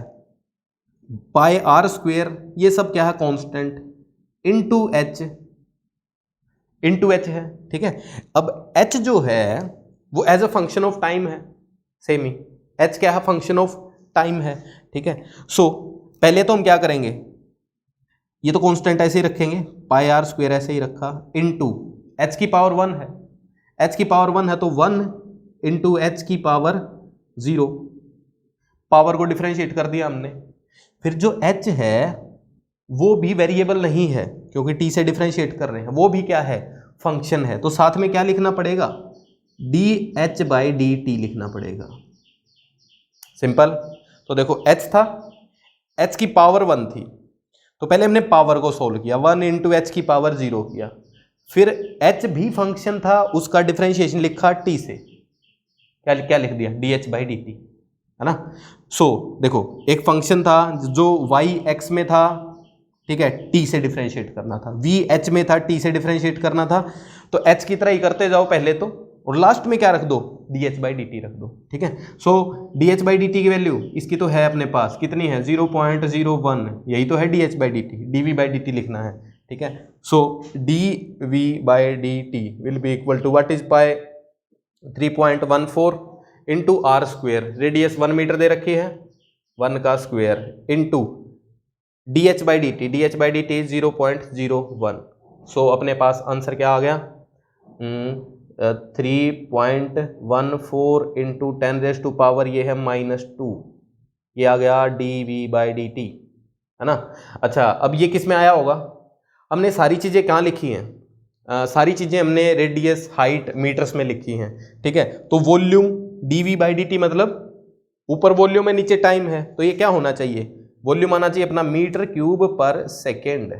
पाई आर स्क्वेयर, ये सब क्या है constant, into h, into h है, ठीक है। अब h जो है वो as a function of time है, सेम ही h क्या है, फंक्शन ऑफ टाइम है, ठीक है। सो पहले तो हम क्या करेंगे, ये तो कांस्टेंट ऐसे ही रखेंगे, पाई आर स्क्वायर ऐसे ही रखा, इनटू h की पावर 1 है, h की पावर 1 है तो 1 इंटू एच की पावर 0, पावर को डिफरेंशिएट कर दिया हमने। फिर जो h है वो भी वेरिएबल नहीं है क्योंकि t से डिफरेंशिएट कर रहे हैं, वो भी क्या है, फंक्शन है, तो साथ में क्या लिखना पड़ेगा, D H by D T लिखना पड़ेगा, सिंपल। तो देखो h था, h की पावर 1 थी, तो पहले हमने पावर को सोल्व किया, 1 इंटू एच की पावर 0 किया, फिर h भी फंक्शन था, उसका डिफरेंशिएशन लिखा t से, क्या क्या लिख दिया, D H by D t, है ना। सो देखो एक फंक्शन था जो y x में था, ठीक है, t से डिफरेंशिएट करना था, v h में था, t से डिफरेंशिएट करना था, तो h की तरह ही करते जाओ पहले तो, और लास्ट में क्या रख दो, dh बाई डी टी रख दो, ठीक है। सो dh बाई डी टी की वैल्यू इसकी तो है अपने पास, कितनी है 0.01, यही तो है dh by D T, dv by D T लिखना है, ठीक है। So dv by D T will be equal to what is pi 3.14 into R square, radius 1 metre दे रखी है, 1 का square into D H by D T, D H by D T 0.01। So अपने पास आंसर क्या आ गया, 3.14 into 10⁻⁻, ये है -2, ये आ गया d v by D t, है ना। अच्छा अब ये किस में आया होगा, हमने सारी चीज़ें कहाँ लिखी हैं, सारी चीज़ें हमने रेडियस हाइट मीटर्स में लिखी हैं, ठीक है। तो volume d v by D t मतलब ऊपर वॉल्यूम है नीचे टाइम है, तो ये क्या होना चाहिए, वॉल्यूम आना चाहिए अपना मीटर क्यूब पर सेकेंड,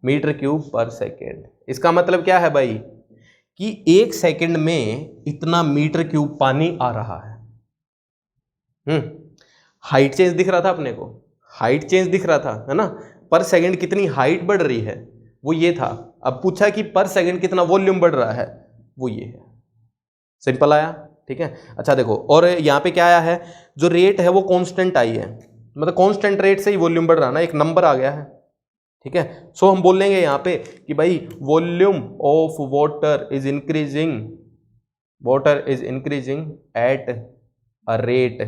मीटर क्यूब पर सेकेंड। इसका मतलब क्या है भाई कि 1 सेकेंड में इतना मीटर क्यूब पानी आ रहा है। हाइट चेंज दिख रहा था अपने को, हाइट चेंज दिख रहा था, है ना, पर सेकेंड कितनी हाइट बढ़ रही है वो ये था। अब पूछा कि पर सेकेंड कितना वॉल्यूम बढ़ रहा है, वो ये है, सिंपल आया, ठीक है। अच्छा देखो, और यहाँ पे क्या आया है, जो रेट है वो कांस्टेंट आई है, मतलब कांस्टेंट रेट से ही वॉल्यूम बढ़ रहा ना, एक नंबर आ गया है, ठीक है। सो हम बोल लेंगे यहाँ पे कि भाई volume of water is increasing, water is increasing at a rate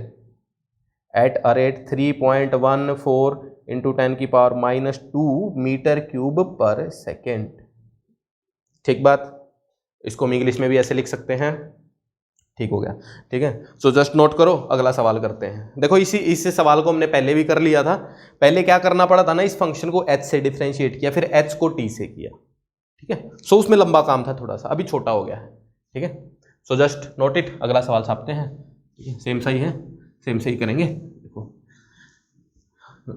3.14 into 10⁻⁻² metre cube पर सेकेंड, ठीक बात। इसको हम इंग्लिश में भी ऐसे लिख सकते हैं, ठीक हो गया, ठीक है। सो जस्ट नोट करो, अगला सवाल करते हैं। देखो इससे सवाल को हमने पहले भी कर लिया था। पहले क्या करना पड़ा था ना, इस फंक्शन को h से डिफरेंशिएट किया, फिर h को t से किया, ठीक है। सो उसमें लंबा काम था थोड़ा सा, अभी छोटा हो गया है, ठीक है। सो जस्ट नोट इट, अगला सवाल छापते हैं, ठीक है। सेम सही है, सेम सही करेंगे। देखो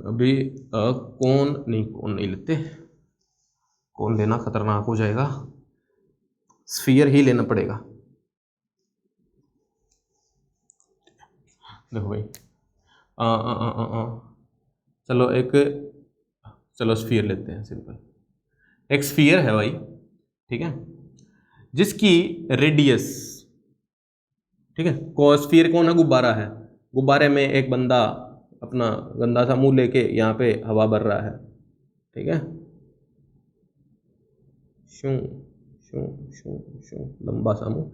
अभी कौन नहीं लेते, कौन लेना खतरनाक हो जाएगा, स्फीयर ही लेना पड़ेगा। देखो भाई चलो स्फीयर लेते हैं सिंपल। एक स्फीयर है भाई, ठीक है, जिसकी रेडियस, ठीक है, स्फीयर कौन है, गुब्बारा है। गुब्बारे में एक बंदा अपना गंदा सा मुंह लेके यहाँ पे हवा भर रहा है, ठीक है, शू शू शू शू, लंबा सा मुंह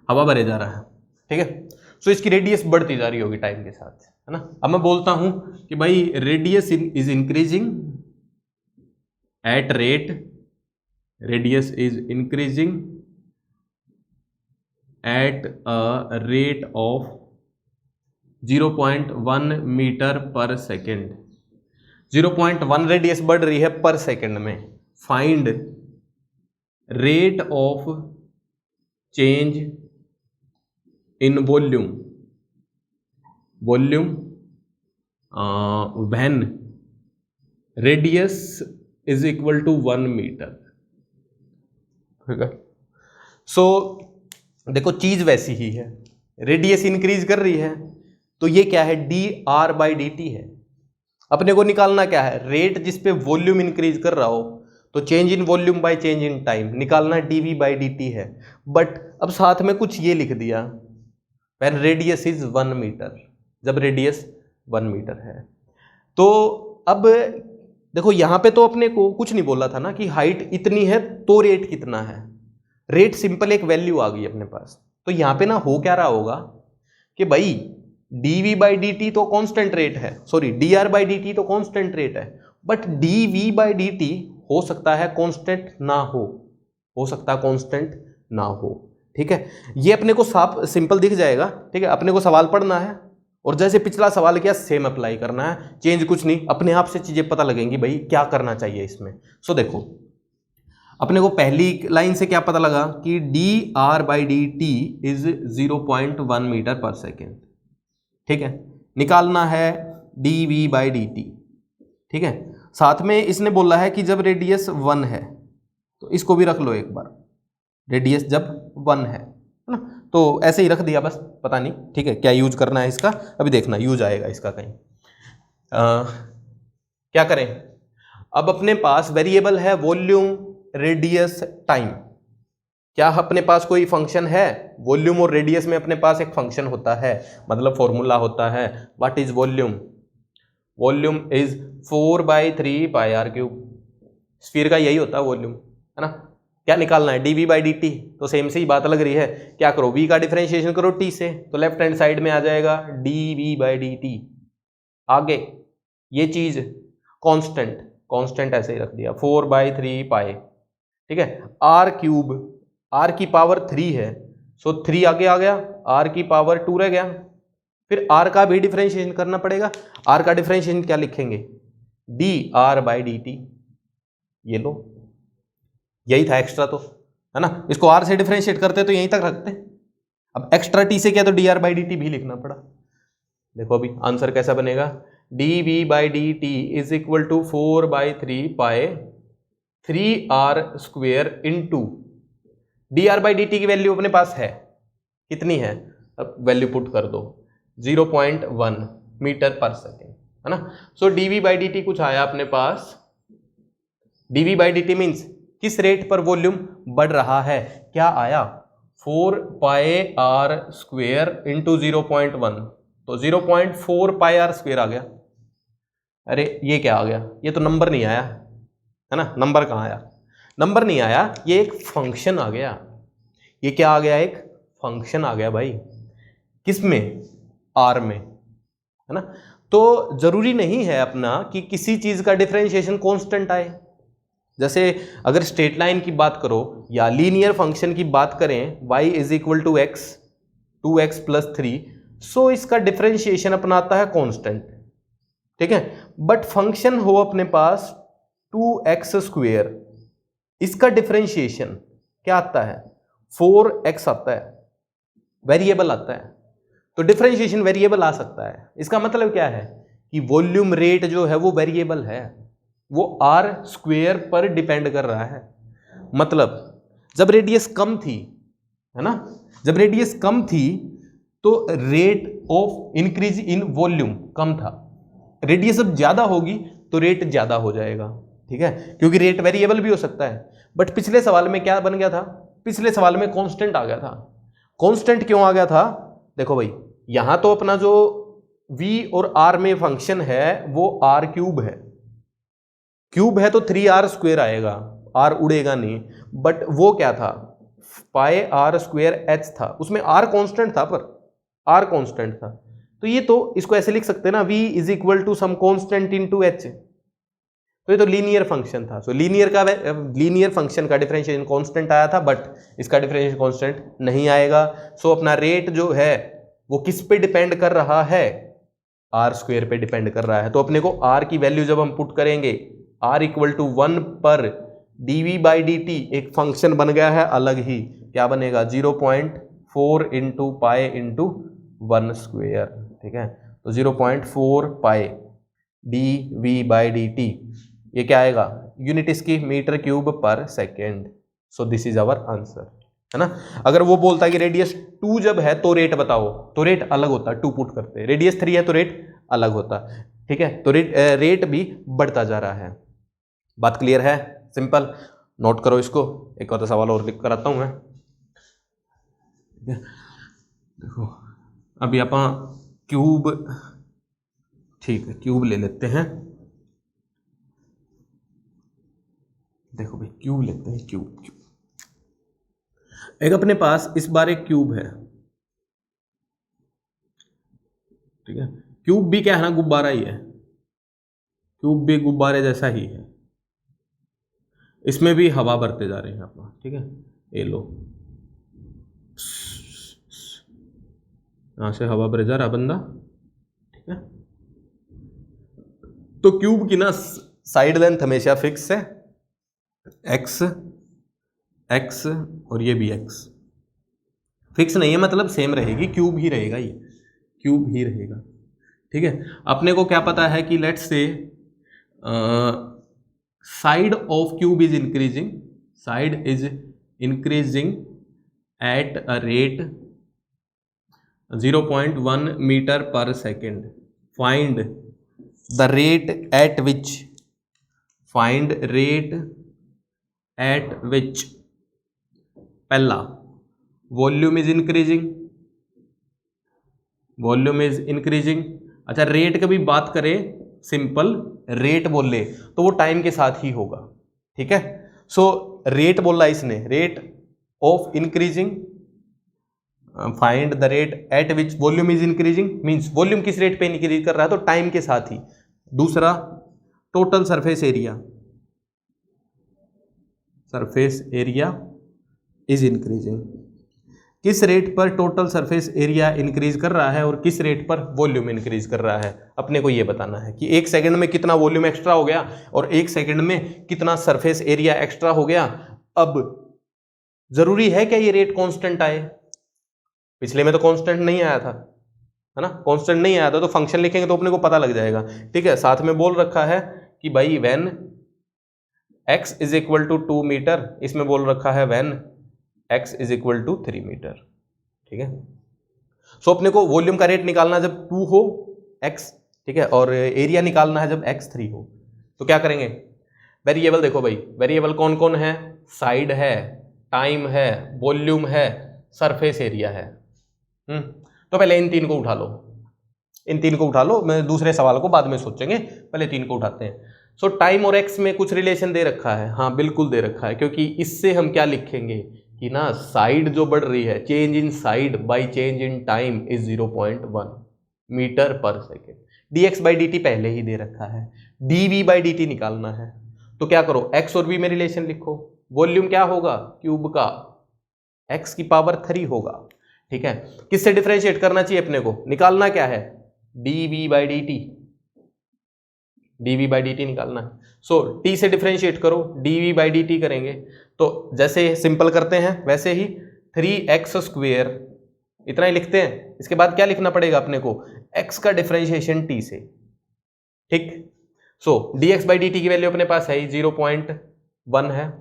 हवा भरे जा रहा है, ठीक है। सो इसकी रेडियस बढ़ती जा रही होगी टाइम के साथ, है ना। अब मैं बोलता हूं कि भाई radius is increasing at rate, radius is increasing at a rate of 0.1 metre पर सेकेंड। 0.1 रेडियस बढ़ रही है पर सेकेंड में। Find rate of change in volume when radius is equal to 1 metre, ठीक है। सो देखो चीज वैसी ही है, रेडियस इंक्रीज कर रही है, तो ये क्या है, dr/dt है। अपने को निकालना क्या है, रेट जिस पे वॉल्यूम इंक्रीज कर रहा हो, तो change in volume by change in time निकालना dv/dt है। बट अब साथ में कुछ ये लिख दिया, व्हेन रेडियस इज 1 मीटर, जब रेडियस 1 मीटर है। तो अब देखो यहां पे तो अपने को कुछ नहीं बोला था ना कि हाइट इतनी है तो रेट कितना है। रेट सिंपल एक वैल्यू आ गई अपने पास। तो यहां पे ना हो क्या रहा होगा कि भाई dv/dt तो कांस्टेंट रेट है, सॉरी dr/dt तो कांस्टेंट रेट है, बट dv/dt हो सकता है कांस्टेंट ना हो सकता है कांस्टेंट ना हो, ठीक है। ये अपने को साफ सिंपल दिख जाएगा, ठीक है। अपने को सवाल पढ़ना है और जैसे पिछला सवाल किया सेम अप्लाई करना है, चेंज कुछ नहीं, अपने आप से चीजें पता लगेंगी भाई क्या करना चाहिए इसमें। सो देखो अपने को पहली लाइन से क्या पता लगा कि dr/dt इज 0.1 मीटर पर सेकेंड, ठीक है। निकालना है dv/dt, ठीक है। साथ में इसने बोला है कि जब रेडियस 1 है, तो इसको भी रख लो एक बार, रेडियस जब 1 है ना, तो ऐसे ही रख दिया बस, पता नहीं, ठीक है। क्या यूज करना है इसका अभी देखना, यूज आएगा इसका कहीं। क्या करें, अब अपने पास वेरिएबल है वॉल्यूम, रेडियस, टाइम। क्या अपने पास कोई फंक्शन है, वॉल्यूम और रेडियस में अपने पास एक फंक्शन होता है, मतलब फॉर्मूला होता है। What is volume, volume is 4/3 πr³। Sphere का यही होता है वॉल्यूम, है ना। क्या निकालना है, dv/dt, तो सेम से ही बात लग रही है। क्या करो, v का डिफरेंशिएशन करो t से, तो लेफ्ट हैंड साइड में आ जाएगा dv/dt। आगे ये चीज कांस्टेंट ऐसे ही रख दिया 4/3 पाई, ठीक है। r³ r की पावर 3 है, सो 3 आगे आ गया, r की पावर 2 रह गया। फिर r का भी डिफरेंशिएशन करना पड़ेगा। r का डिफरेंशिएशन क्या लिखेंगे, dr/dt। ये लो, यही था एक्स्ट्रा तो, है ना। इसको r से डिफरेंशिएट करते तो यहीं तक रखते, अब एक्स्ट्रा t से क्या, तो dr/dt भी लिखना पड़ा। देखो अभी आंसर कैसा बनेगा, dv/dt is equal to 4/3 pi 3r² into dr/dt की वैल्यू अपने पास है, कितनी है, अब वैल्यू पुट कर दो, 0.1 मीटर पर सेकेंड, है ना। सो dv/dt कुछ आया अपने पास, dv/dt मीन्स किस रेट पर वॉल्यूम बढ़ रहा है, क्या आया 4πr² इंटू 0.1, तो 0.4 πr² आ गया। अरे ये क्या आ गया, ये तो नंबर नहीं आया, है ना। नंबर कहाँ आया, नंबर नहीं आया, ये एक फंक्शन आ गया। ये क्या आ गया, एक फंक्शन आ गया भाई, किसमें, आर में, है ना। तो जरूरी नहीं है अपना कि किसी चीज का डिफरेंशिएशन कांस्टेंट आए। जैसे अगर स्ट्रेट लाइन की बात करो या लीनियर फंक्शन की बात करें, y is equal to x, 2x plus 3, so इसका डिफरेंशिएशन अपना आता है कांस्टेंट, ठीक है। बट फंक्शन हो अपने पास 2x स्क्वेयर, इसका डिफरेंशिएशन क्या आता है 4x आता है, वेरिएबल आता है। तो डिफरेंशिएशन वेरिएबल आ सकता है, इसका मतलब क्या है कि वॉल्यूम रेट जो है वो वेरिएबल है, वो r स्क्वेयर पर डिपेंड कर रहा है। मतलब जब रेडियस कम थी, है ना, जब रेडियस कम थी तो rate of increase in volume कम था, रेडियस जब ज्यादा होगी तो रेट ज्यादा हो जाएगा, ठीक है, क्योंकि रेट वेरिएबल भी हो सकता है। बट पिछले सवाल में क्या बन गया था, पिछले सवाल में कांस्टेंट आ गया था। कांस्टेंट क्यों आ गया था, देखो भाई यहां तो अपना जो v और r में फंक्शन है वो r क्यूब है, क्यूब है तो 3r स्क्वेयर आएगा, r उड़ेगा नहीं। बट वो क्या था, पाई r स्क्वेयर h था, उसमें r कांस्टेंट था, पर r कांस्टेंट था। तो ये तो इसको ऐसे लिख सकते हैं ना, v is equal to some constant into h। तो ये तो लीनियर फंक्शन था। सो लीनियर फंक्शन का डिफरेंशिएशन कांस्टेंट आया था, बट इसका डिफरेंशिएशन कांस्टेंट नहीं आएगा। सो अपना रेट जो है वो किस पे डिपेंड कर रहा है, r स्क्वेयर पे डिपेंड कर रहा है। तो अपने को r की वैल्यू जब हम पुट करेंगे r इक्वल टू 1 पर dv बाई dt एक फंक्शन बन गया है अलग ही, क्या बनेगा 0.4 इंटू पाई इंटू 1 स्क्वेयर, ठीक है। तो 0.4 पाई dv बाई dt, ये क्या आएगा, यूनिट इसकी मीटर क्यूब पर second. So this is our answer, है ना। अगर वो बोलता है कि रेडियस 2 जब है तो रेट बताओ, तो रेट अलग होता है, 2 पुट करते हैं। रेडियस 3 है तो रेट अलग होता है, ठीक है। तो रेट भी बढ़ता जा रहा है। बात क्लियर है, सिंपल, नोट करो इसको। एक और सवाल और लिख कर आता हूं मैं, देखो अभी आप क्यूब, ठीक है, क्यूब ले लेते हैं। देखो भाई क्यूब लेते हैं, क्यूब एक अपने पास इस बार एक क्यूब है, ठीक है। क्यूब भी क्या है ना, गुब्बारा ही है, क्यूब भी गुब्बारे जैसा ही है। इसमें भी हवा भरते जा रहे हैं अपना, ठीक है। ये लो, यहां से हवा भरे जा रहा बंदा, ठीक है। तो क्यूब की ना साइड लेंथ हमेशा फिक्स है, x x और ये भी x फिक्स नहीं है, मतलब सेम रहेगी, क्यूब ही रहेगा, ये क्यूब ही रहेगा, ठीक है। अपने को क्या पता है कि let's say side of cube is increasing, side is increasing at a rate 0.1 metre पर second. Find the rate at which, find rate at which, पहला volume is increasing, volume is increasing. अच्छा, रेट की भी बात करें, simple rate बोले तो वो टाइम के साथ ही होगा, ठीक है। सो रेट बोला इसने, rate of increasing, find the rate at which volume is increasing, means volume किस रेट पे इंक्रीज कर रहा है, तो टाइम के साथ ही। दूसरा total surface area, surface area is increasing, किस रेट पर टोटल सरफेस एरिया इंक्रीज कर रहा है और किस रेट पर वॉल्यूम इंक्रीज कर रहा है। अपने को ये बताना है कि 1 सेकंड में कितना वॉल्यूम एक्स्ट्रा हो गया और 1 सेकंड में कितना सरफेस एरिया एक्स्ट्रा हो गया। अब जरूरी है क्या ये रेट कांस्टेंट आए, पिछले में तो कांस्टेंट नहीं आया था, है ना, कांस्टेंट नहीं आया था, तो फंक्शन लिखेंगे तो अपने को पता लग जाएगा, ठीक है। साथ में बोल रखा है कि भाई when x is equal to 2 metre, इसमें बोल रखा है when x is equal to 3 metre, ठीक है। सो अपने को वॉल्यूम का रेट निकालना जब 2 हो x, ठीक है, और एरिया निकालना है जब x 3 हो। तो क्या करेंगे, वेरिएबल देखो भाई, वेरिएबल कौन कौन है, साइड है, टाइम है, वॉल्यूम है, सरफेस एरिया है। तो पहले इन 3 को उठा लो, इन 3 को उठा लो, मैं दूसरे सवाल को बाद में सोचेंगे, पहले 3 को उठाते हैं। सो टाइम और एक्स में कुछ रिलेशन दे रखा है, हाँ बिल्कुल दे रखा है, क्योंकि इससे हम क्या लिखेंगे कि ना साइड जो बढ़ रही है, change in side by change in time is 0.1 metre पर सेकेंड। dx बाई dt पहले ही दे रखा है, dv बाई dt निकालना है। तो क्या करो, x और v में रिलेशन लिखो। वॉल्यूम क्या होगा क्यूब का, x की पावर 3 होगा, ठीक है, किससे डिफरेंशिएट करना चाहिए अपने को, निकालना क्या है, dv/dt, dv/dt निकालना है। सो t से डिफरेंशिएट करो, dv/dt करेंगे तो जैसे सिंपल करते हैं वैसे ही 3x², इतना ही लिखते हैं। इसके बाद क्या लिखना पड़ेगा अपने को, x का डिफरेंशिएशन t से, ठीक। सो dx/dt की वैल्यू अपने पास है 0.1 है,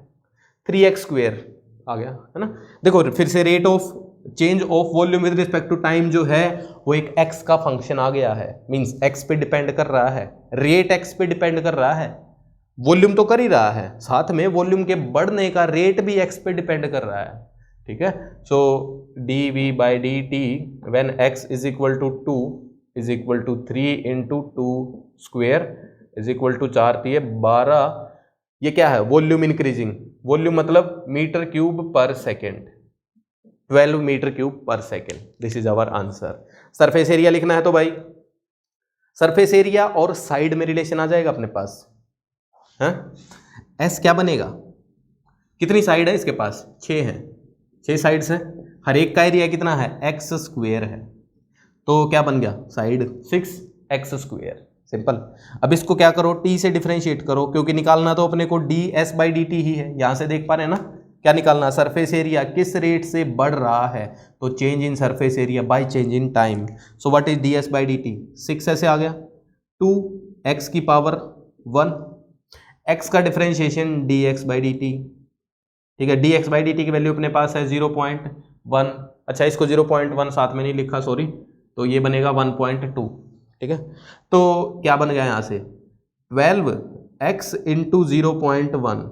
3x² आ गया, है ना। देखो फिर से rate of change of volume with respect to time जो है वो एक x का फंक्शन आ गया है, मींस x पे डिपेंड कर रहा है, रेट x पे डिपेंड कर रहा है, वॉल्यूम तो कर ही रहा है, साथ में वॉल्यूम के बढ़ने का रेट भी x पे डिपेंड कर रहा है, ठीक है। So dv/dt when x is equal to 2 is equal to 3 into 2² is equal to 4 3 12, ये क्या है, वॉल्यूम इंक्रीजिंग, वॉल्यूम मतलब मीटर क्यूब पर सेकेंड, 12 मीटर क्यूब पर second, this is our answer. Surface area लिखना है तो भाई सरफेस एरिया और साइड में रिलेशन आ जाएगा अपने पास, है एस क्या बनेगा, कितनी साइड है इसके पास, 6 है, 6 साइड्स है, हर एक का एरिया कितना है, x² है, तो क्या बन गया साइड 6x², सिंपल। अब इसको क्या करो, t से डिफरेंशिएट करो, क्योंकि निकालना तो अपने को ds/dt ही है, यहां से देख पा रहे हैं ना, क्या निकालना, सरफेस एरिया किस रेट से बढ़ रहा है, तो change in surface area bye change in time. So what is ds/dt, 6 ऐसे आ गया, 2x⁻1, x का डिफरेंशिएशन dx/dt, ठीक है, dx/dt की वैल्यू अपने पास है 0.1, अच्छा इसको 0.1 साथ में नहीं लिखा, सॉरी, तो ये बनेगा 1.2, ठीक है। तो क्या बन गया यहां से 12x इंटू 0.1,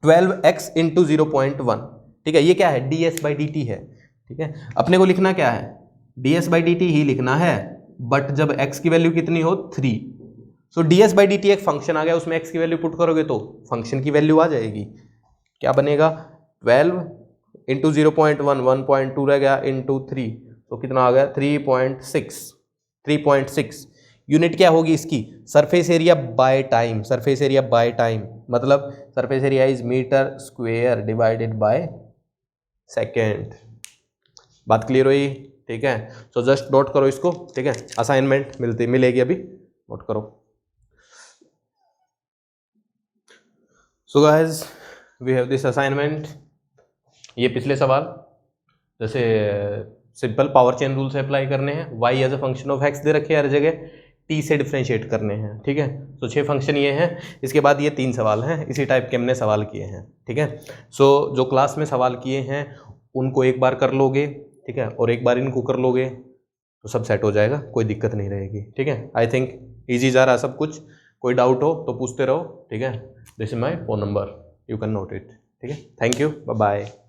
12x इंटू 0.1, ठीक है, ये क्या है, ds/dt है, ठीक है। अपने को लिखना क्या है, ds/dt ही लिखना है, बट जब x की वैल्यू कितनी हो 3, सो ds/dt एक फंक्शन आ गया, उसमें x की वैल्यू पुट करोगे तो फंक्शन की वैल्यू आ जाएगी, क्या बनेगा 12 इंटू 0.1, 1.2 रह गया, इंटू 3, तो कितना आ गया 3.6 यूनिट क्या होगी इसकी, surface area by time, surface area by time मतलब surface area is metre square divided by second. बात क्लियर हुई, ठीक है। सो जस्ट नोट करो इसको, ठीक है, असाइनमेंट मिलेगी अभी, नोट करो। So guys we have this assignment, ये पिछले सवाल जैसे सिंपल पावर चेन रूल से अप्लाई करने हैं, y as a function of x दे रखे हर जगह, t से डिफरेंशिएट करने हैं, ठीक है। तो 6 फंक्शन ये हैं, इसके बाद ये 3 सवाल हैं, इसी टाइप के हमने सवाल किए हैं, ठीक है। सो जो क्लास में सवाल किए हैं उनको एक बार कर लोगे, ठीक है, और एक बार इनको कर लोगे तो सब सेट हो जाएगा, कोई दिक्कत नहीं रहेगी, ठीक है। आई थिंक ईजी जा रहा सब कुछ, कोई डाउट हो तो पूछते रहो, ठीक है। This is my phone number, you can note it, ठीक है। Thank you, bye bye.